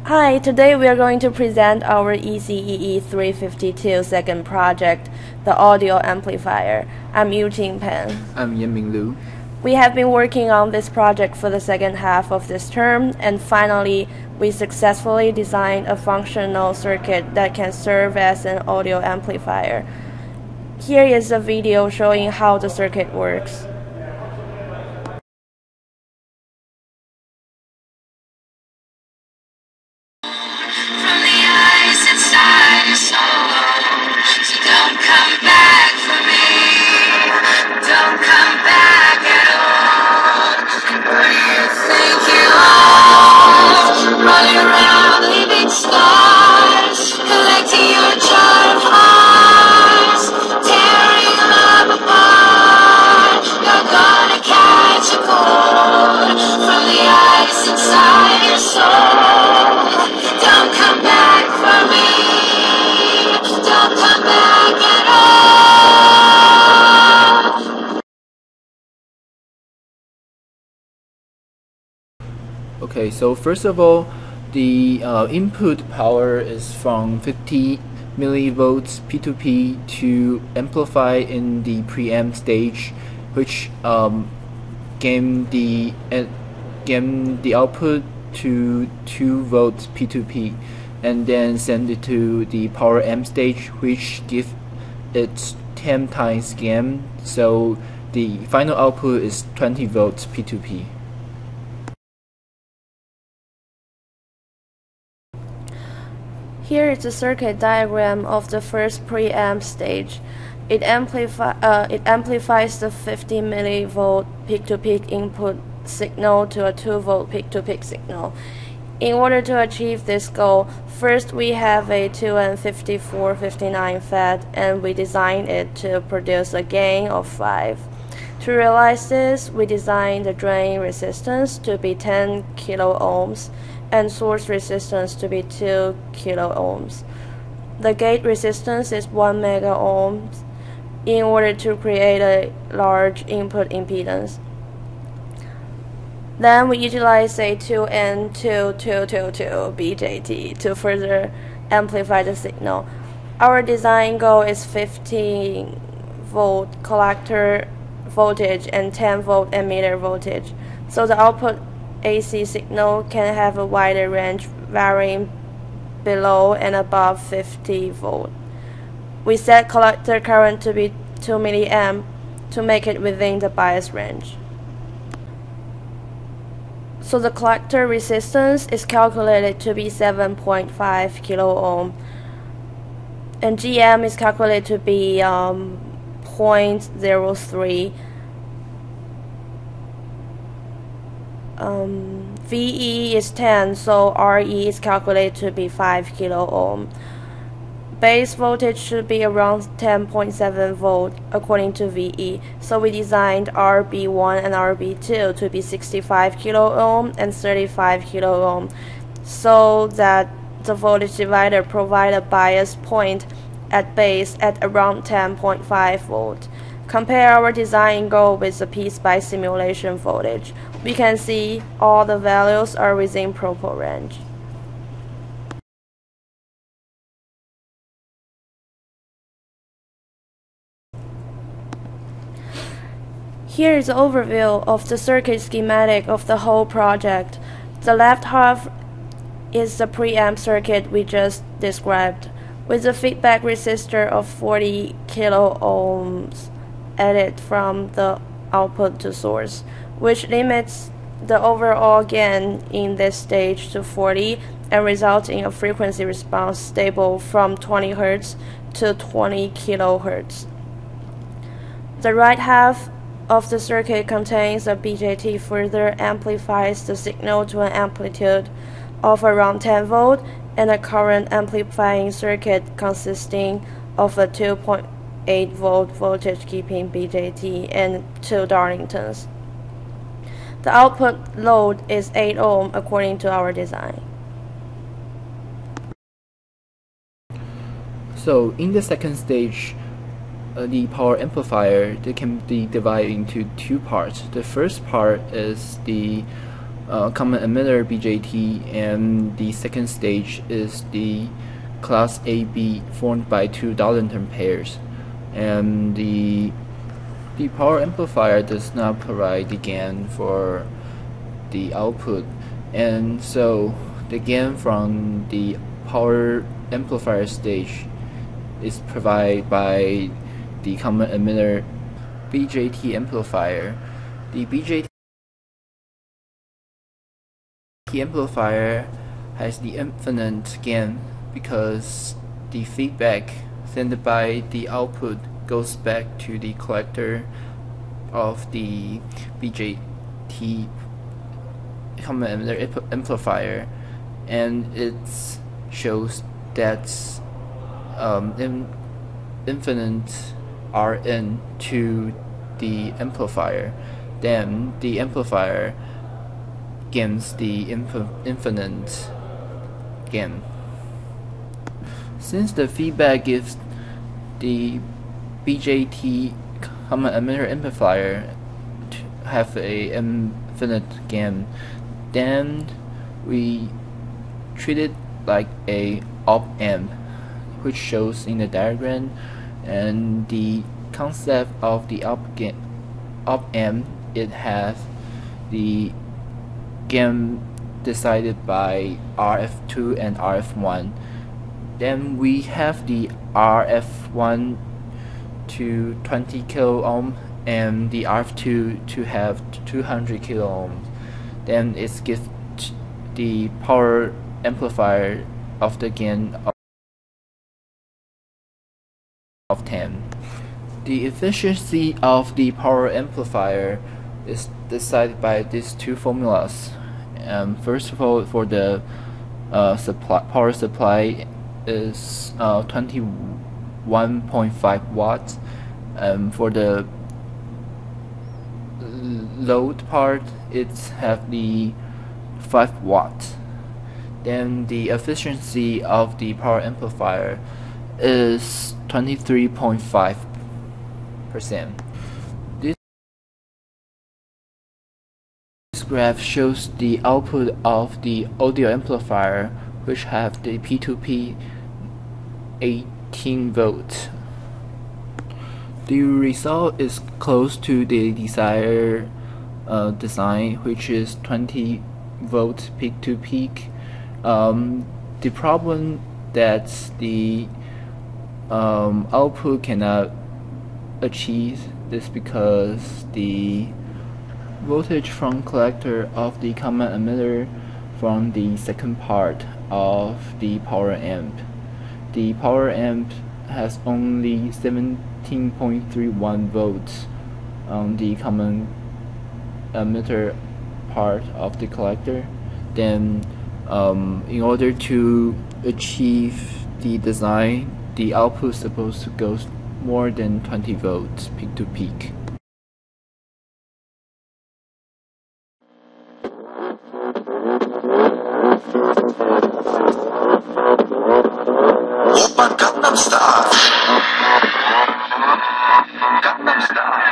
Hi, today we are going to present our ECEE 352 second project, the audio amplifier. I'm Yuqing Peng. I'm Yen-ming. We have been working on this project for the second half of this term, and finally, we successfully designed a functional circuit that can serve as an audio amplifier. Here is a video showing how the circuit works. From the eyes inside your soul, so don't come back for me. Don't come back at all. And where do you think you are? Running around leaving scars, collecting your jar of hearts, tearing love apart. You're gonna catch a cold from the ice inside your soul. Don't come back for me. Don't come back at all. Okay, so first of all, the input power is from 50 millivolts P2P to amplify in the preamp stage, which gain the output to 2 volts P2P, and then send it to the power amp stage, which give it 10 times gain, so the final output is 20 volts P2P. Here is the circuit diagram of the first preamp stage. It amplifies the 50 millivolt peak-to-peak input signal to a 2 volt peak-to-peak signal. In order to achieve this goal, first we have a 2N5459 FET, and we design it to produce a gain of 5. To realize this, we designed the drain resistance to be 10 kilo ohms and source resistance to be 2 kilo ohms. The gate resistance is 1 mega ohms in order to create a large input impedance. Then we utilize a 2N2222 BJT to further amplify the signal. Our design goal is 15 volt collector voltage and 10 volt emitter voltage, so the output AC signal can have a wider range varying below and above 50 volt. We set collector current to be 2 milliamp to make it within the bias range. So the collector resistance is calculated to be 7.5 kilo ohm, and GM is calculated to be 0.03. VE is 10, so RE is calculated to be 5 kilo ohm. Base voltage should be around 10.7 volt according to VE, so we designed RB1 and RB2 to be 65 kilo ohm and 35 kilo ohm, so that the voltage divider provide a bias point at base at around 10.5 volt. Compare our design goal with the PSpice simulation voltage. We can see all the values are within proper range. Here is an overview of the circuit schematic of the whole project. The left half is the preamp circuit we just described, with a feedback resistor of 40 kilo ohms added from the output to source, which limits the overall gain in this stage to 40 and results in a frequency response stable from 20 Hz to 20 kHz. The right half of the circuit contains a BJT further amplifies the signal to an amplitude of around 10 volt and a current amplifying circuit consisting of a 2.8 volt voltage keeping BJT and 2 Darlingtons. The output load is 8 ohm according to our design. So in the second stage, the power amplifier, they can be divided into 2 parts. The first part is the common emitter BJT, and the second stage is the class AB formed by two Darlington pairs. And the power amplifier does not provide the gain for the output, and so the gain from the power amplifier stage is provided by the common emitter BJT amplifier. The BJT amplifier has the infinite gain because the feedback sent by the output goes back to the collector of the BJT common emitter amplifier, and it shows that infinite Rn to the amplifier. Then the amplifier gains the infinite gain. Since the feedback gives the BJT common emitter amplifier to have a infinite gain, then we treat it like a op-amp, which shows in the diagram. And the concept of the op-amp, it has the gain decided by RF2 and RF1. Then we have the RF1 to 20 kilo ohm and the RF2 to have 200 kilo ohms. Then it gives the power amplifier of the gain of 10. The efficiency of the power amplifier is decided by these two formulas. First of all, for the power supply is 21.5 watts. For the load part, it's have the 5 watts. Then the efficiency of the power amplifier is 23.5%. This graph shows the output of the audio amplifier, which have the P2P 18 volts. The result is close to the desired design, which is 20 volts peak to peak. The problem that the output cannot achieve is because the voltage from collector of the common emitter from the second part of the power amp. The power amp has only 17.31 volts on the common emitter part of the collector. Then in order to achieve the design, the output is supposed to go more than 20 volts peak to peak. Gangnam Style. Gangnam Style.